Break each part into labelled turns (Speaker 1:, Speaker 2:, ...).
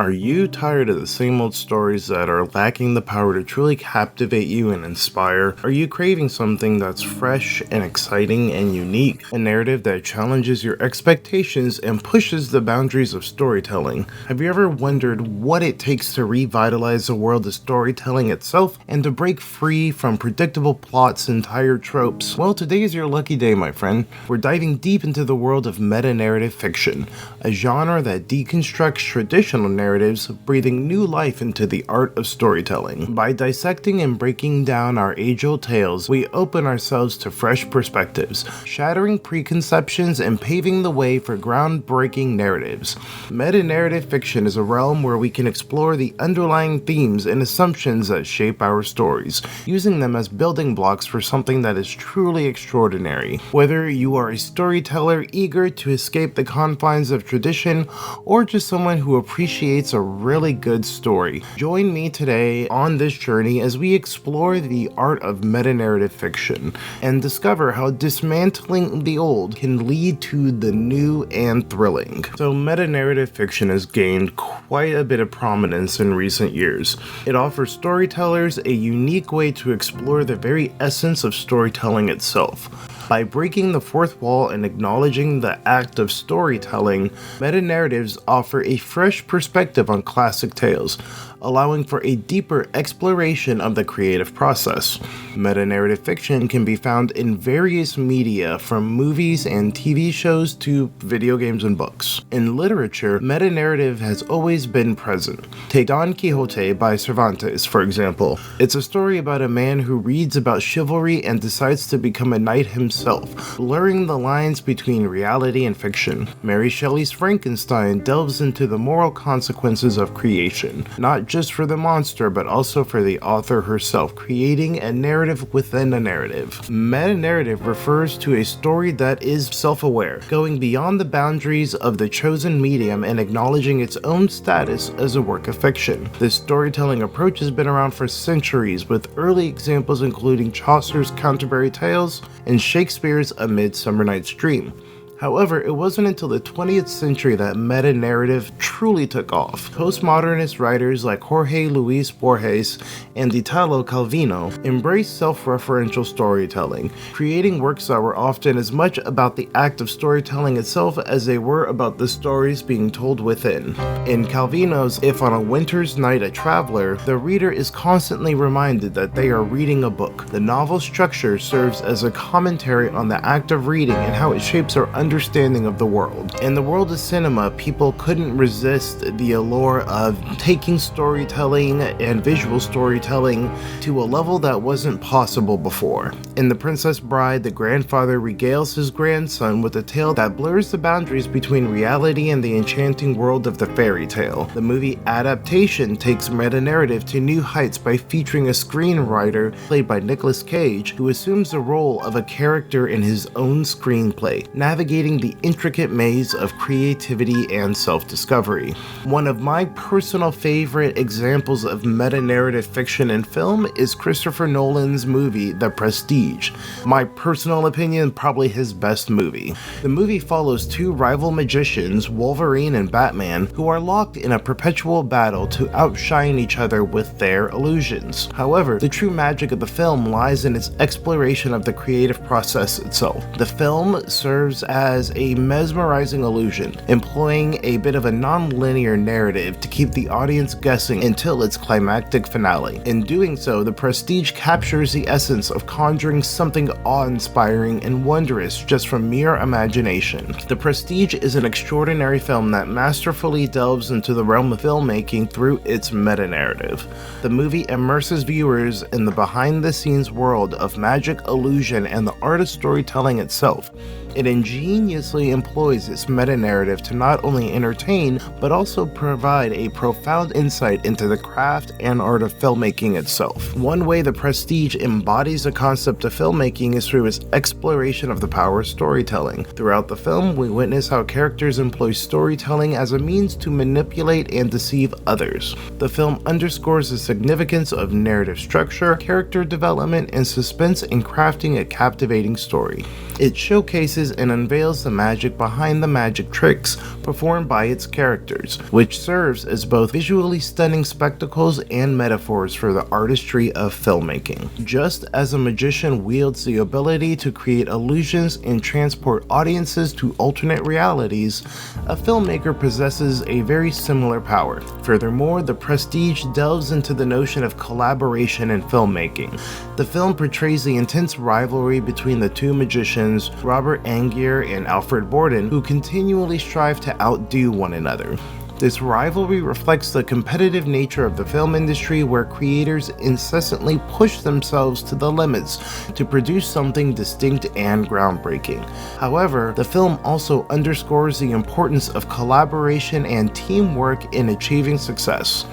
Speaker 1: Are you tired of the same old stories that are lacking the power to truly captivate you and inspire? Are you craving something that's fresh and exciting and unique? A narrative that challenges your expectations and pushes the boundaries of storytelling? Have you ever wondered what it takes to revitalize the world of storytelling itself and to break free from predictable plots and tired tropes? Well, today is your lucky day, my friend. We're diving deep into the world of meta-narrative fiction, a genre that deconstructs traditional narratives, breathing new life into the art of storytelling. By dissecting and breaking down our age-old tales, we open ourselves to fresh perspectives, shattering preconceptions and paving the way for groundbreaking narratives. Meta-narrative fiction is a realm where we can explore the underlying themes and assumptions that shape our stories, using them as building blocks for something that is truly extraordinary. Whether you are a storyteller eager to escape the confines of tradition, or just someone who appreciates a really good story, join me today on this journey as we explore the art of meta-narrative fiction and discover how dismantling the old can lead to the new and thrilling. So meta-narrative fiction has gained quite a bit of prominence in recent years. It offers storytellers a unique way to explore the very essence of storytelling itself. By breaking the fourth wall and acknowledging the act of storytelling, meta-narratives offer a fresh perspective on classic tales, allowing for a deeper exploration of the creative process. Meta-narrative fiction can be found in various media, from movies and TV shows to video games and books. In literature, meta-narrative has always been present. Take Don Quixote by Cervantes, for example. It's a story about a man who reads about chivalry and decides to become a knight himself, blurring the lines between reality and fiction. Mary Shelley's Frankenstein delves into the moral consequences of creation, not just for the monster, but also for the author herself, creating a narrative within a narrative. Meta-narrative refers to a story that is self-aware, going beyond the boundaries of the chosen medium and acknowledging its own status as a work of fiction. This storytelling approach has been around for centuries, with early examples including Chaucer's Canterbury Tales and Shakespeare's A Midsummer Night's Dream. However, it wasn't until the 20th century that meta-narrative truly took off. Postmodernist writers like Jorge Luis Borges and Italo Calvino embraced self-referential storytelling, creating works that were often as much about the act of storytelling itself as they were about the stories being told within. In Calvino's If on a Winter's Night a Traveler, the reader is constantly reminded that they are reading a book. The novel's structure serves as a commentary on the act of reading and how it shapes our understanding of the world. In the world of cinema, people couldn't resist the allure of taking storytelling and visual storytelling to a level that wasn't possible before. In The Princess Bride, the grandfather regales his grandson with a tale that blurs the boundaries between reality and the enchanting world of the fairy tale. The movie adaptation takes meta-narrative to new heights by featuring a screenwriter played by Nicolas Cage, who assumes the role of a character in his own screenplay, navigating the intricate maze of creativity and self-discovery. One of my personal favorite examples of meta-narrative fiction in film is Christopher Nolan's movie The Prestige. My personal opinion, probably his best movie. The movie follows two rival magicians, Wolverine and Batman, who are locked in a perpetual battle to outshine each other with their illusions. However, the true magic of the film lies in its exploration of the creative process itself. The film serves as a mesmerizing illusion, employing a bit of a non-linear narrative to keep the audience guessing until its climactic finale. In doing so, The Prestige captures the essence of conjuring something awe-inspiring and wondrous just from mere imagination. The Prestige is an extraordinary film that masterfully delves into the realm of filmmaking through its meta-narrative. The movie immerses viewers in the behind-the-scenes world of magic, illusion, and the art of storytelling itself. It ingeniously employs its meta-narrative to not only entertain, but also provide a profound insight into the craft and art of filmmaking itself. One way The Prestige embodies the concept of filmmaking is through its exploration of the power of storytelling. Throughout the film, we witness how characters employ storytelling as a means to manipulate and deceive others. The film underscores the significance of narrative structure, character development, and suspense in crafting a captivating story. It showcases showcases and unveils the magic behind the magic tricks performed by its characters, which serves as both visually stunning spectacles and metaphors for the artistry of filmmaking. Just as a magician wields the ability to create illusions and transport audiences to alternate realities, a filmmaker possesses a very similar power. Furthermore, The Prestige delves into the notion of collaboration in filmmaking. The film portrays the intense rivalry between the two magicians, Robert Angier and Alfred Borden, who continually strive to outdo one another. This rivalry reflects the competitive nature of the film industry, where creators incessantly push themselves to the limits to produce something distinct and groundbreaking. However, the film also underscores the importance of collaboration and teamwork in achieving success.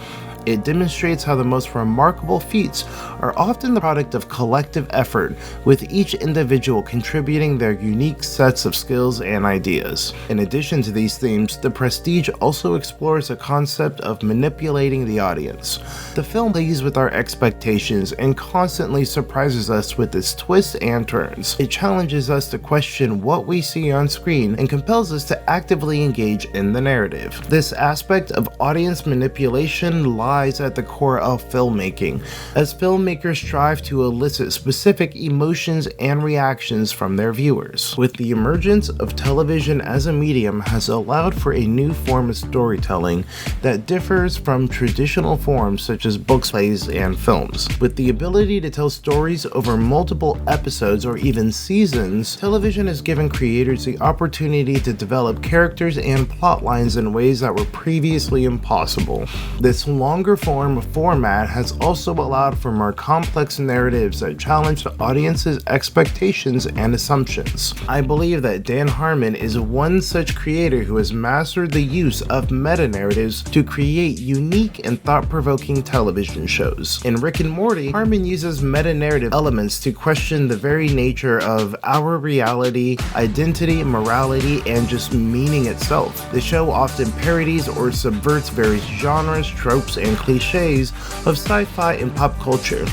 Speaker 1: It demonstrates how the most remarkable feats are often the product of collective effort, with each individual contributing their unique sets of skills and ideas. In addition to these themes, The Prestige also explores the concept of manipulating the audience. The film plays with our expectations and constantly surprises us with its twists and turns. It challenges us to question what we see on screen and compels us to actively engage in the narrative. This aspect of audience manipulation lies at the core of filmmaking, as filmmakers strive to elicit specific emotions and reactions from their viewers. With the emergence of television as a medium has allowed for a new form of storytelling that differs from traditional forms such as books, plays, and films. With the ability to tell stories over multiple episodes or even seasons, television has given creators the opportunity to develop characters and plot lines in ways that were previously impossible. This longer format has also allowed for more complex narratives that challenge the audience's expectations and assumptions. I believe that Dan Harmon is one such creator who has mastered the use of metanarratives to create unique and thought-provoking television shows. In Rick and Morty, Harmon uses metanarrative elements to question the very nature of our reality, identity, morality, and just meaning itself. The show often parodies or subverts various genres, tropes, and cliches of sci-fi and pop culture,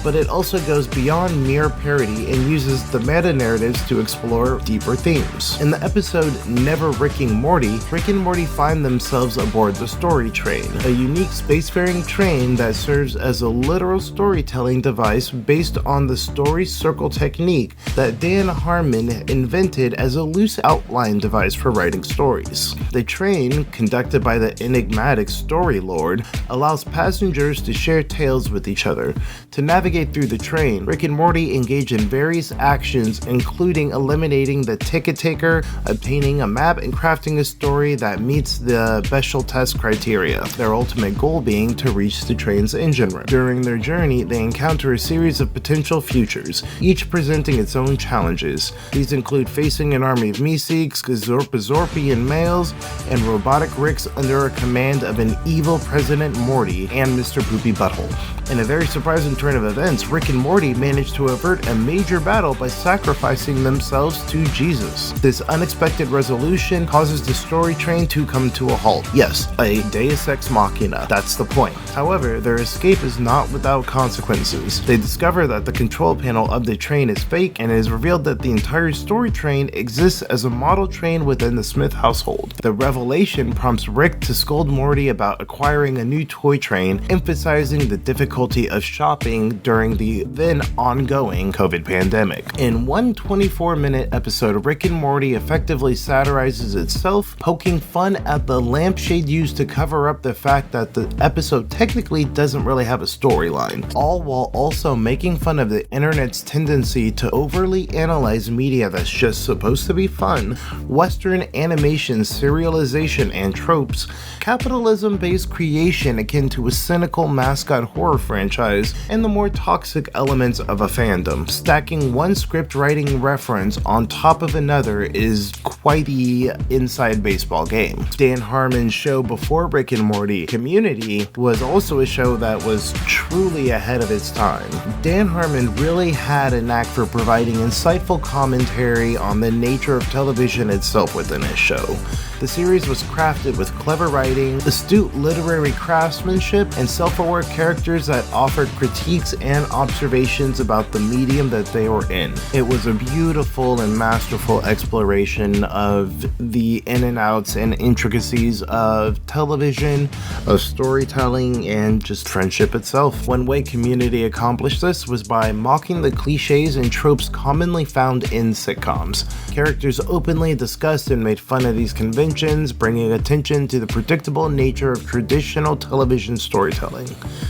Speaker 1: but it also goes beyond mere parody and uses the meta-narratives to explore deeper themes. In the episode Never Ricking Morty, Rick and Morty find themselves aboard the Story Train, a unique spacefaring train that serves as a literal storytelling device based on the story circle technique that Dan Harmon invented as a loose outline device for writing stories. The train, conducted by the enigmatic Story Lord, allows passengers to share tales with each other. To navigate through the train, Rick and Morty engage in various actions, including eliminating the ticket taker, obtaining a map, and crafting a story that meets the Bechdel test criteria, their ultimate goal being to reach the train's engine room. During their journey, they encounter a series of potential futures, each presenting its own challenges. These include facing an army of Meeseeks, Zorpian males, and robotic Ricks under a command of an evil President Morty and Mr. Poopy Butthole. In a very surprising turn of events, Rick and Morty manage to avert a major battle by sacrificing themselves to Jesus. This unexpected resolution causes the story train to come to a halt. Yes, a deus ex machina, that's the point. However, their escape is not without consequences. They discover that the control panel of the train is fake, and it is revealed that the entire story train exists as a model train within the Smith household. The revelation prompts Rick to scold Morty about acquiring a new toy train, emphasizing the difficulty of shopping during the then ongoing COVID pandemic. In one 24-minute episode, Rick and Morty effectively satirizes itself, poking fun at the lampshade used to cover up the fact that the episode technically doesn't really have a storyline, all while also making fun of the internet's tendency to overly analyze media that's just supposed to be fun, Western animation, serialization, and tropes, capitalism-based creation akin to a cynical mascot horror franchise, and the more toxic elements of a fandom. Stacking one script writing reference on top of another is quite the inside baseball game. Dan Harmon's show before Rick and Morty, Community, was also a show that was truly ahead of its time. Dan Harmon really had a knack for providing insightful commentary on the nature of television itself within his show. The series was crafted with clever writing, astute literary craftsmanship, and self-aware characters that offered critiques and observations about the medium that they were in. It was a beautiful and masterful exploration of the in and outs and intricacies of television, of storytelling, and just friendship itself. One way Community accomplished this was by mocking the cliches and tropes commonly found in sitcoms. Characters openly discussed and made fun of these conventions, bringing attention to the predictable nature of traditional television storytelling.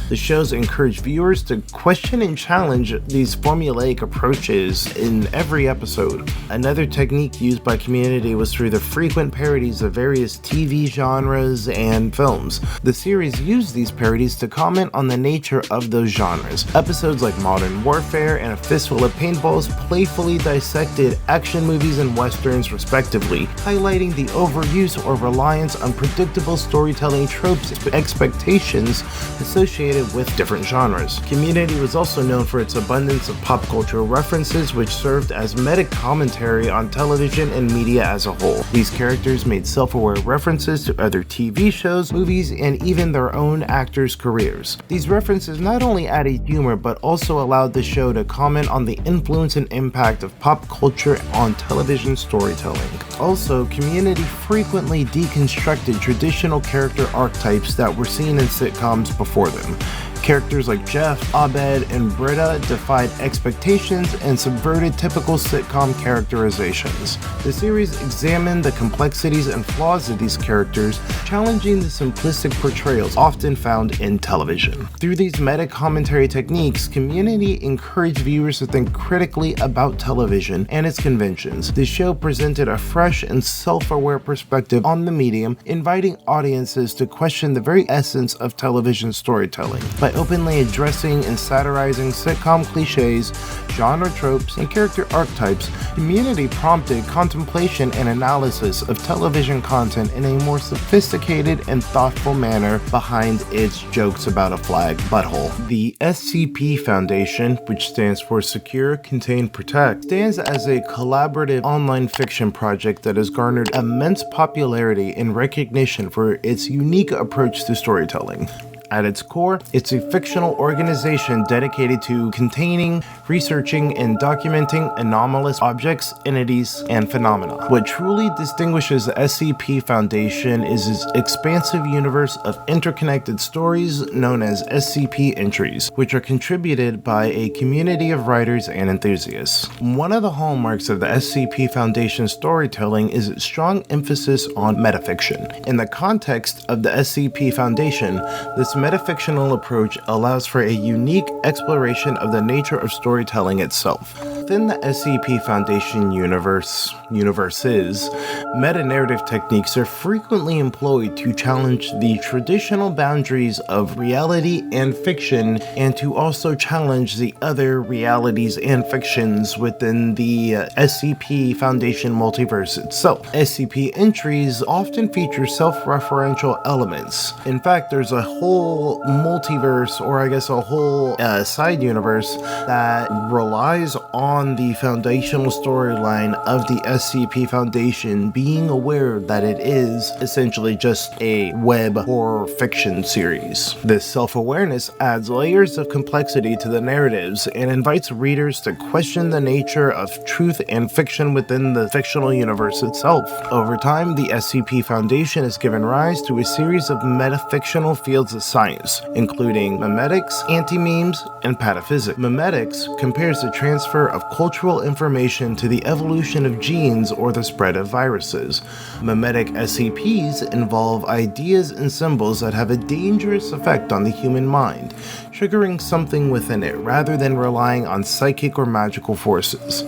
Speaker 1: The shows encouraged viewers to question and challenge these formulaic approaches in every episode. Another technique used by Community was through the frequent parodies of various TV genres and films. The series used these parodies to comment on the nature of those genres. Episodes like Modern Warfare and A Fistful of Paintballs playfully dissected action movies and westerns respectively, highlighting the overuse or reliance on predictable storytelling tropes and expectations associated with different genres. Community was also known for its abundance of pop cultural references, which served as meta-commentary on television and media as a whole. These characters made self-aware references to other TV shows, movies, and even their own actors' careers. These references not only added humor, but also allowed the show to comment on the influence and impact of pop culture on television storytelling. Also, Community frequently deconstructed traditional character archetypes that were seen in sitcoms before them. Characters like Jeff, Abed, and Britta defied expectations and subverted typical sitcom characterizations. The series examined the complexities and flaws of these characters, challenging the simplistic portrayals often found in television. Through these meta-commentary techniques, Community encouraged viewers to think critically about television and its conventions. The show presented a fresh and self-aware perspective on the medium, inviting audiences to question the very essence of television storytelling. By openly addressing and satirizing sitcom cliches, genre tropes, and character archetypes, Community prompted contemplation and analysis of television content in a more sophisticated and thoughtful manner behind its jokes about a flag butthole. The SCP Foundation, which stands for Secure, Contain, Protect, stands as a collaborative online fiction project that has garnered immense popularity and recognition for its unique approach to storytelling. At its core, it's a fictional organization dedicated to containing, researching, and documenting anomalous objects, entities, and phenomena. What truly distinguishes the SCP Foundation is its expansive universe of interconnected stories known as SCP entries, which are contributed by a community of writers and enthusiasts. One of the hallmarks of the SCP Foundation storytelling is its strong emphasis on metafiction. In the context of the SCP Foundation, this metafictional approach allows for a unique exploration of the nature of storytelling itself. Within the SCP Foundation universes, metanarrative techniques are frequently employed to challenge the traditional boundaries of reality and fiction, and to also challenge the other realities and fictions within the SCP Foundation multiverse itself. SCP entries often feature self-referential elements. In fact, there's a whole multiverse, or I guess a whole side universe that relies on the foundational storyline of the SCP Foundation, being aware that it is essentially just a web horror fiction series. This self-awareness adds layers of complexity to the narratives and invites readers to question the nature of truth and fiction within the fictional universe itself. Over time, the SCP Foundation has given rise to a series of metafictional fields of science, including memetics, anti-memes, and pataphysics. Memetics compares the transfer of cultural information to the evolution of genes or the spread of viruses. Memetic SCPs involve ideas and symbols that have a dangerous effect on the human mind, triggering something within it rather than relying on psychic or magical forces.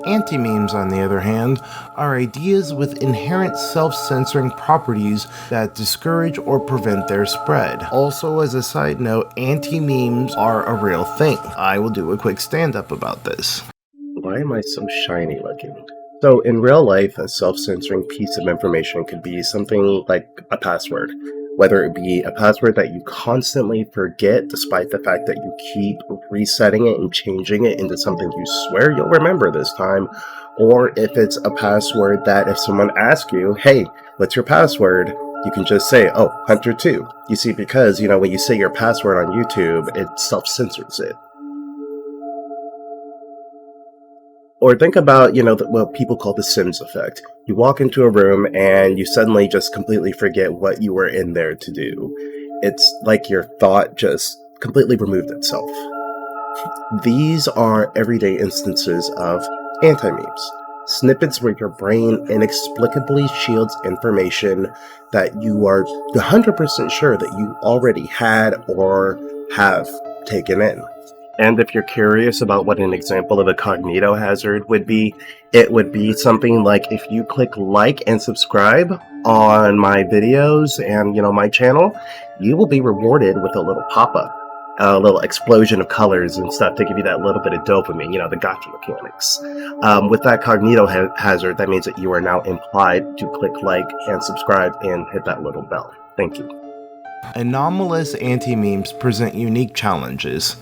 Speaker 1: Anti-memes, on the other hand, are ideas with inherent self-censoring properties that discourage or prevent their spread. Also, as a side note, anti-memes are a real thing. I will do a quick stand-up about this.
Speaker 2: Why am I so shiny looking? So, in real life, a self-censoring piece of information could be something like a password. Whether it be a password that you constantly forget despite the fact that you keep resetting it and changing it into something you swear you'll remember this time, or if it's a password that if someone asks you, hey, What's your password? You can just say, oh, Hunter2. You see, because, when you say your password on YouTube, it self-censors it. Or think about, what people call the Sims effect. You walk into a room and you suddenly just completely forget what you were in there to do. It's like your thought just completely removed itself. These are everyday instances of anti-memes. Snippets where your brain inexplicably shields information that you are 100% sure that you already had or have taken in. And if you're curious about what an example of a cognito hazard would be, it would be something like if you click like and subscribe on my videos and, my channel, you will be rewarded with a little pop-up, a little explosion of colors and stuff to give you that little bit of dopamine, the gotcha mechanics. With that cognito hazard, that means that you are now implied to click like and subscribe and hit that little bell. Thank you.
Speaker 1: Anomalous anti-memes present unique challenges.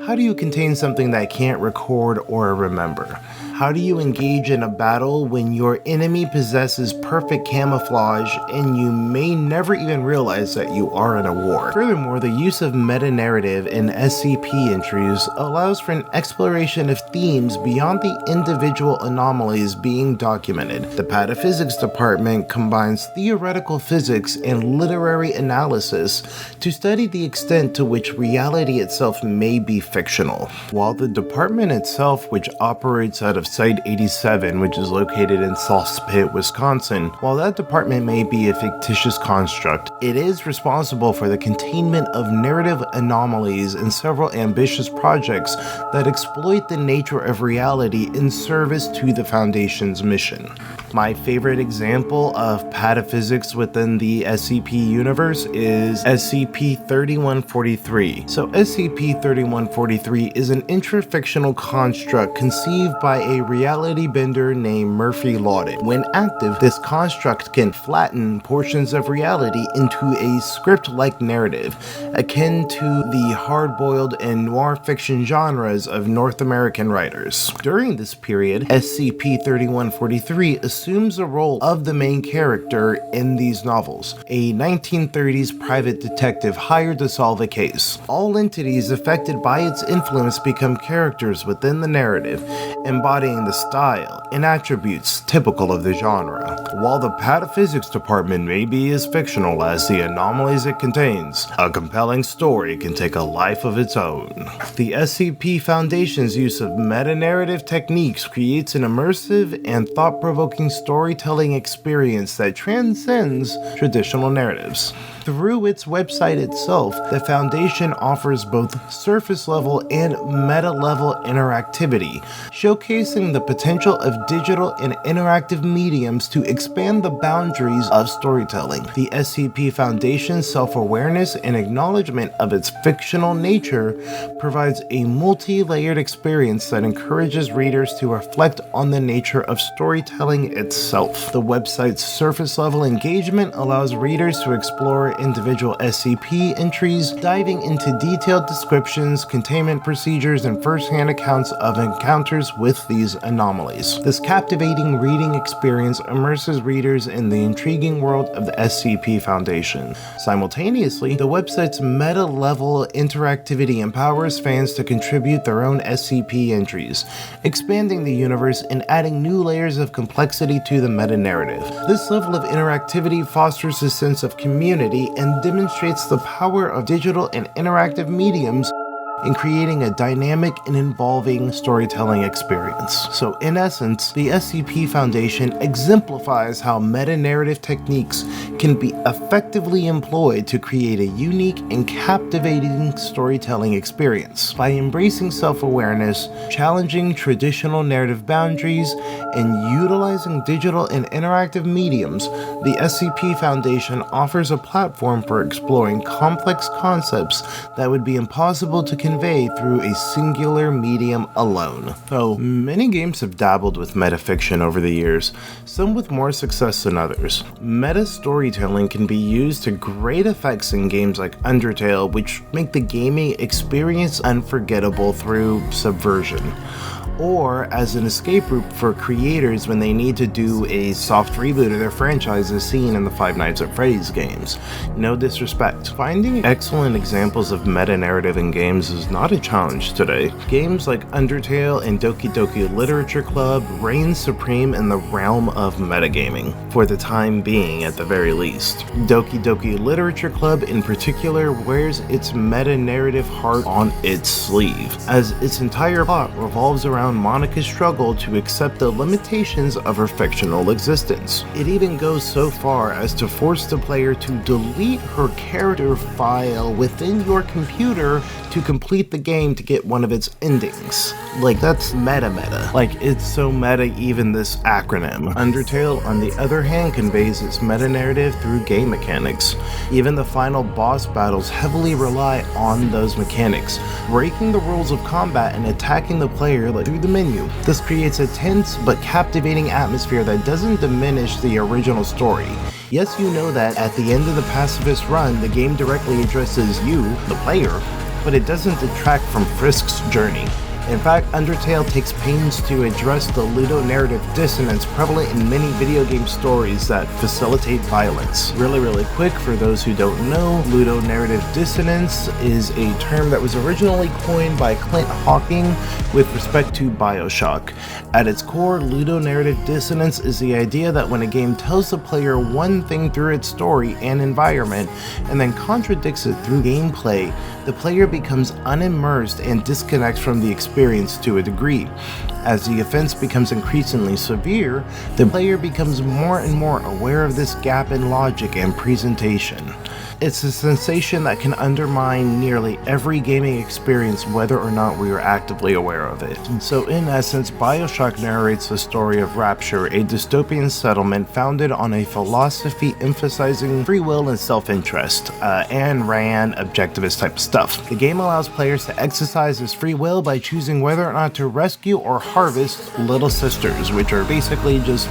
Speaker 1: How do you contain something that can't record or remember? How do you engage in a battle when your enemy possesses perfect camouflage and you may never even realize that you are in a war? Furthermore, the use of metanarrative in SCP entries allows for an exploration of themes beyond the individual anomalies being documented. The Pataphysics department combines theoretical physics and literary analysis to study the extent to which reality itself may be fictional. While the department itself, which operates out of Site 87, which is located in Sauce Pit, Wisconsin, while that department may be a fictitious construct, it is responsible for the containment of narrative anomalies in several ambitious projects that exploit the nature of reality in service to the Foundation's mission. My favorite example of pataphysics within the SCP universe is SCP-3143. So SCP-3143 is an intrafictional construct conceived by a reality bender named Murphy Lauded. When active, this construct can flatten portions of reality into a script-like narrative, akin to the hard-boiled and noir fiction genres of North American writers. During this period, SCP-3143 assumes the role of the main character in these novels, a 1930s private detective hired to solve a case. All entities affected by its influence become characters within the narrative, embodying the style and attributes typical of the genre. While the Pataphysics department may be as fictional as the anomalies it contains, a compelling story can take a life of its own. The SCP Foundation's use of metanarrative techniques creates an immersive and thought-provoking storytelling experience that transcends traditional narratives. Through its website itself, the Foundation offers both surface-level and meta-level interactivity, showcasing the potential of digital and interactive mediums to expand the boundaries of storytelling. The SCP Foundation's self-awareness and acknowledgement of its fictional nature provides a multi-layered experience that encourages readers to reflect on the nature of storytelling itself. The website's surface-level engagement allows readers to explore individual SCP entries, diving into detailed descriptions, containment procedures, and first-hand accounts of encounters with these anomalies. This captivating reading experience immerses readers in the intriguing world of the SCP Foundation. Simultaneously, the website's meta-level interactivity empowers fans to contribute their own SCP entries, expanding the universe and adding new layers of complexity to the meta-narrative. This level of interactivity fosters a sense of community and demonstrates the power of digital and interactive mediums in creating a dynamic and involving storytelling experience. So in essence, the SCP Foundation exemplifies how meta-narrative techniques can be effectively employed to create a unique and captivating storytelling experience. By embracing self-awareness, challenging traditional narrative boundaries, and utilizing digital and interactive mediums, the SCP Foundation offers a platform for exploring complex concepts that would be impossible to convey convey through a singular medium alone. So, many games have dabbled with metafiction over the years, some with more success than others. Meta storytelling can be used to great effects in games like Undertale, which make the gaming experience unforgettable through subversion, or as an escape route for creators when they need to do a soft reboot of their franchise as seen in the Five Nights at Freddy's games. No disrespect. Finding excellent examples of meta-narrative in games is not a challenge today. Games like Undertale and Doki Literature Club reign supreme in the realm of metagaming, for the time being at the very least. Doki Literature Club in particular wears its meta-narrative heart on its sleeve, as its entire plot revolves around Monica's struggle to accept the limitations of her fictional existence. It even goes so far as to force the player to delete her character file within your computer to complete the game to get one of its endings. Like, that's meta. Like, it's so meta even this acronym. Undertale, on the other hand, conveys its meta-narrative through game mechanics. Even the final boss battles heavily rely on those mechanics, breaking the rules of combat and attacking the player through the menu. This creates a tense but captivating atmosphere that doesn't diminish the original story. Yes, you know that at the end of the pacifist run, the game directly addresses you, the player, but it doesn't detract from Frisk's journey. In fact, Undertale takes pains to address the ludonarrative dissonance prevalent in many video game stories that facilitate violence. Really quick, for those who don't know, ludonarrative dissonance is a term that was originally coined by Clint Hawking with respect to BioShock. At its core, ludonarrative dissonance is the idea that when a game tells the player one thing through its story and environment, and then contradicts it through gameplay, the player becomes unimmersed and disconnects from the experience to a degree. As the offense becomes increasingly severe, the player becomes more and more aware of this gap in logic and presentation. It's a sensation that can undermine nearly every gaming experience whether or not we are actively aware of it. So in essence, BioShock narrates the story of Rapture, a dystopian settlement founded on a philosophy emphasizing free will and self-interest, Ayn Rand objectivist type of stuff. The game allows players to exercise this free will by choosing whether or not to rescue or harvest little sisters, which are basically just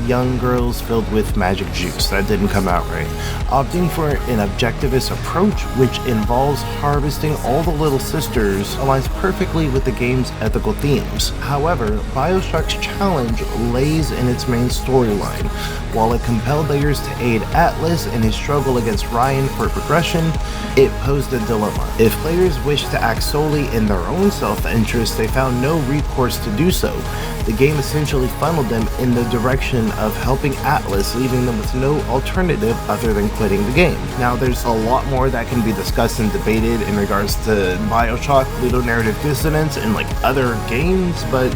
Speaker 1: young girls filled with magic juice. That didn't come out right. Opting for an objectivist approach, which involves harvesting all the little sisters, aligns perfectly with the game's ethical themes. However, BioShock's challenge lays in its main storyline. While it compelled players to aid Atlas in his struggle against Ryan for progression, it posed a dilemma. If players wished to act solely in their own self-interest, they found no recourse to do so. The game essentially funneled them in the direction of helping Atlas, leaving them with no alternative other than quitting the game. Now, there's a lot more that can be discussed and debated in regards to BioShock, ludonarrative dissonance, and other games, but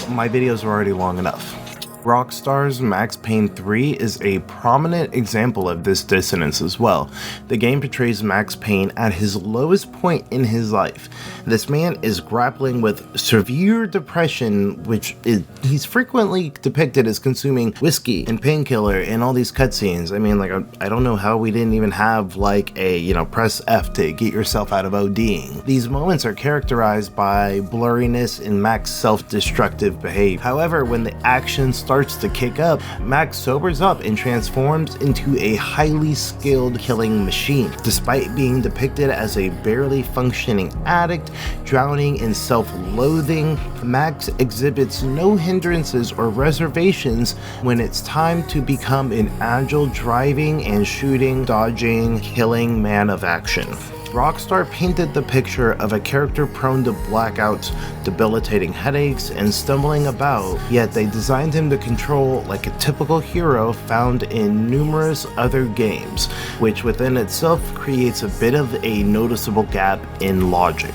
Speaker 1: my videos are already long enough. Rockstar's Max Payne 3 is a prominent example of this dissonance as well. The game portrays Max Payne at his lowest point in his life. This man is grappling with severe depression, which he's frequently depicted as consuming whiskey and painkiller in all these cutscenes. I mean, I don't know how we didn't even have a, press F to get yourself out of ODing. These moments are characterized by blurriness and Mac's self-destructive behavior. However, when the action starts to kick up, Max sobers up and transforms into a highly skilled killing machine. Despite being depicted as a barely functioning addict, drowning in self-loathing, Max exhibits no hindrances or reservations when it's time to become an agile driving and shooting, dodging, killing man of action. Rockstar painted the picture of a character prone to blackouts, debilitating headaches, and stumbling about, yet they designed him to control like a typical hero found in numerous other games, which within itself creates a bit of a noticeable gap in logic.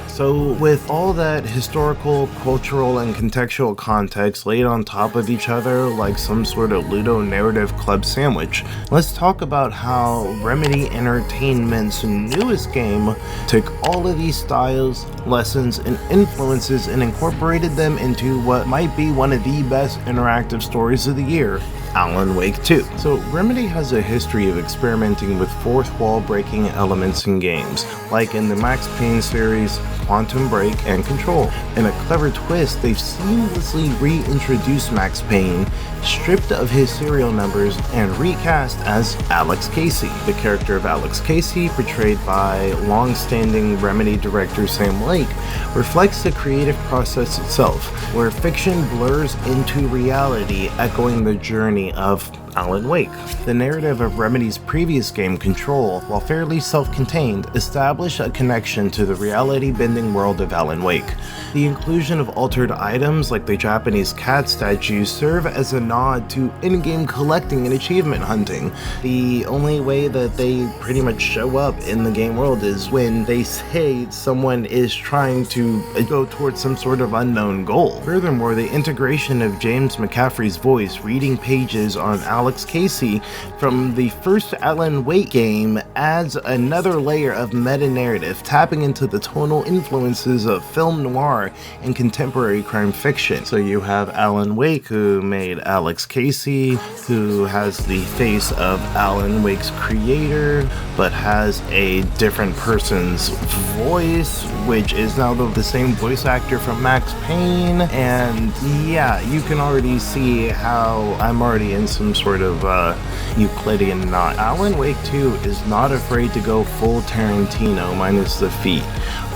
Speaker 1: So with all that historical, cultural, and contextual context laid on top of each other like some sort of ludonarrative club sandwich, let's talk about how Remedy Entertainment's newest game took all of these styles, lessons, and influences and incorporated them into what might be one of the best interactive stories of the year, Alan Wake 2. So Remedy has a history of experimenting with fourth wall breaking elements in games, like in the Max Payne series, Quantum Break, and Control. In a clever twist, they've seamlessly reintroduced Max Payne, stripped of his serial numbers, and recast as Alex Casey. The character of Alex Casey, portrayed by long-standing Remedy director Sam Lake, reflects the creative process itself, where fiction blurs into reality, echoing the journey of Alan Wake. The narrative of Remedy's previous game, Control, while fairly self-contained, established a connection to the reality-bending world of Alan Wake. The inclusion of altered items like the Japanese cat statues serve as a nod to in-game collecting and achievement hunting. The only way that they pretty much show up in the game world is when they say someone is trying to go towards some sort of unknown goal. Furthermore, the integration of James McCaffrey's voice reading pages on Alex Casey from the first Alan Wake game adds another layer of meta-narrative, tapping into the tonal influences of film noir and contemporary crime fiction. So you have Alan Wake, who made Alex Casey, who has the face of Alan Wake's creator, but has a different person's voice, which is now the same voice actor from Max Payne. And yeah, you can already see how I'm already in some sort of Euclidean knot. Alan Wake 2 is not afraid to go full Tarantino minus the feet,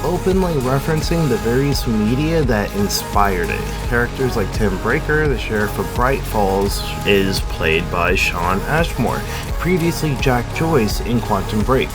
Speaker 1: openly referencing the various media that inspired it. Characters like Tim Breaker, the sheriff of Bright Falls, is played by Sean Ashmore, previously Jack Joyce in Quantum Break.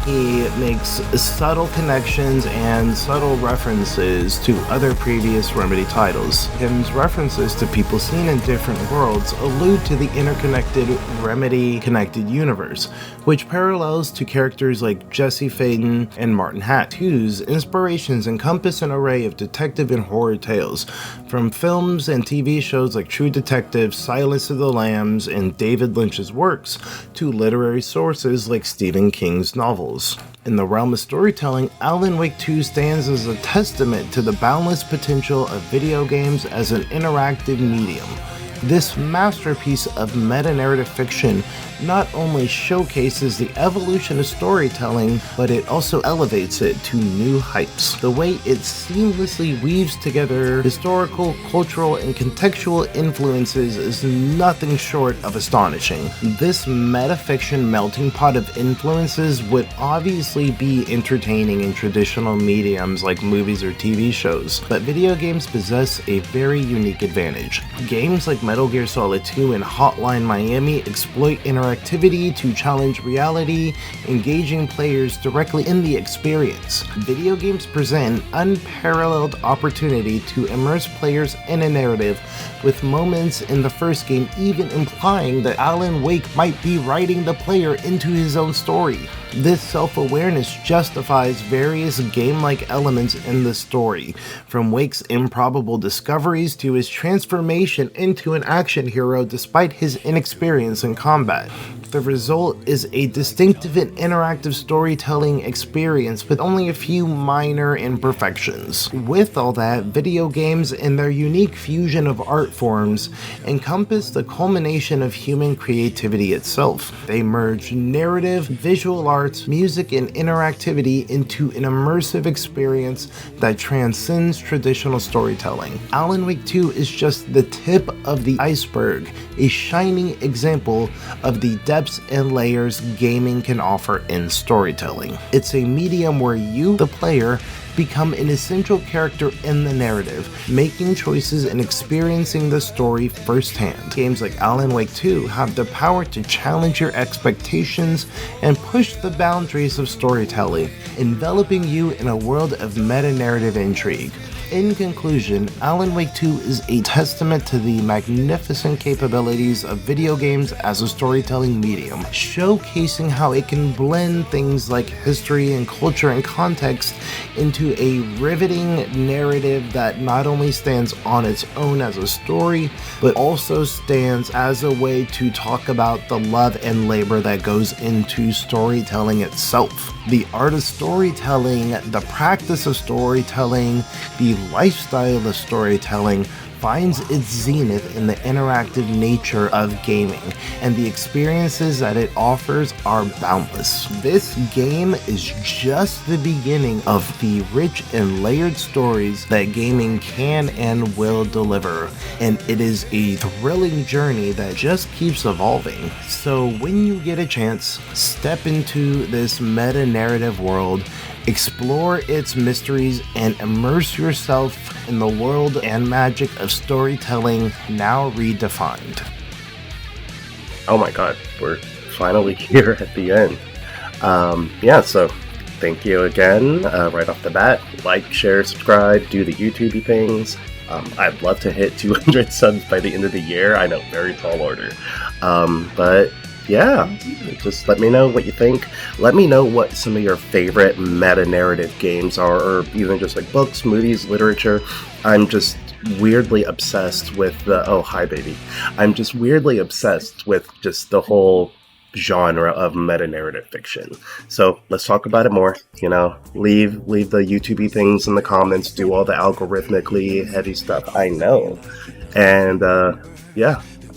Speaker 1: He makes subtle connections and subtle references to other previous Remedy titles. Tim's references to people seen in different worlds allude to the interconnected Remedy-connected universe, which parallels to characters like Jesse Faden and Martin Hatt, whose inspirations encompass an array of detective and horror tales, from films and TV shows like True Detective, Silence of the Lambs, and David Lynch's works, to literary sources like Stephen King's novels. In the realm of storytelling, Alan Wake 2 stands as a testament to the boundless potential of video games as an interactive medium. This masterpiece of meta-narrative fiction not only showcases the evolution of storytelling, but it also elevates it to new heights. The way it seamlessly weaves together historical, cultural, and contextual influences is nothing short of astonishing. This meta-fiction melting pot of influences would obviously be entertaining in traditional mediums like movies or TV shows, but video games possess a very unique advantage. Games like Metal Gear Solid 2 and Hotline Miami exploit interactivity to challenge reality, engaging players directly in the experience. Video games present an unparalleled opportunity to immerse players in a narrative, with moments in the first game even implying that Alan Wake might be writing the player into his own story. This self-awareness justifies various game-like elements in the story, from Wake's improbable discoveries to his transformation into an action hero despite his inexperience in combat. The result is a distinctive and interactive storytelling experience with only a few minor imperfections. With all that, video games and their unique fusion of art forms encompass the culmination of human creativity itself. They merge narrative, visual arts, music, and interactivity into an immersive experience that transcends traditional storytelling. Alan Wake 2 is just the tip of the iceberg, a shining example of the depths and layers gaming can offer in storytelling. It's a medium where you, the player, become an essential character in the narrative, making choices and experiencing the story firsthand. Games like Alan Wake 2 have the power to challenge your expectations and push the boundaries of storytelling, enveloping you in a world of meta-narrative intrigue. In conclusion, Alan Wake 2 is a testament to the magnificent capabilities of video games as a storytelling medium, showcasing how it can blend things like history and culture and context into a riveting narrative that not only stands on its own as a story, but also stands as a way to talk about the love and labor that goes into storytelling itself. The art of storytelling, the practice of storytelling, the lifestyle of storytelling, finds its zenith in the interactive nature of gaming, and the experiences that it offers are boundless. This game is just the beginning of the rich and layered stories that gaming can and will deliver, and it is a thrilling journey that just keeps evolving. So when you get a chance, step into this meta-narrative world, explore its mysteries, and immerse yourself in the world and magic of storytelling now redefined.
Speaker 2: Oh my god, we're finally here at the end. So thank you again, right off the bat. Like, share, subscribe, do the YouTubey things. I'd love to hit 200 subs by the end of the year. I know, very tall order. But yeah, just let me know what you think. Let me know what some of your favorite meta-narrative games are, or even just like books, movies, literature. I'm just weirdly obsessed with I'm just weirdly obsessed with just the whole genre of meta-narrative fiction. So let's talk about it more. Leave the YouTubey things in the comments, do all the algorithmically heavy stuff, I know. And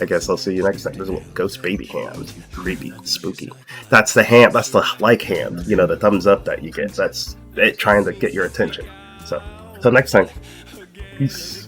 Speaker 2: I guess I'll see you next time. There's a little ghost baby hand. Creepy, spooky. That's the hand, that's the like hand, the thumbs up that you get. That's it trying to get your attention. So, till next time. Peace.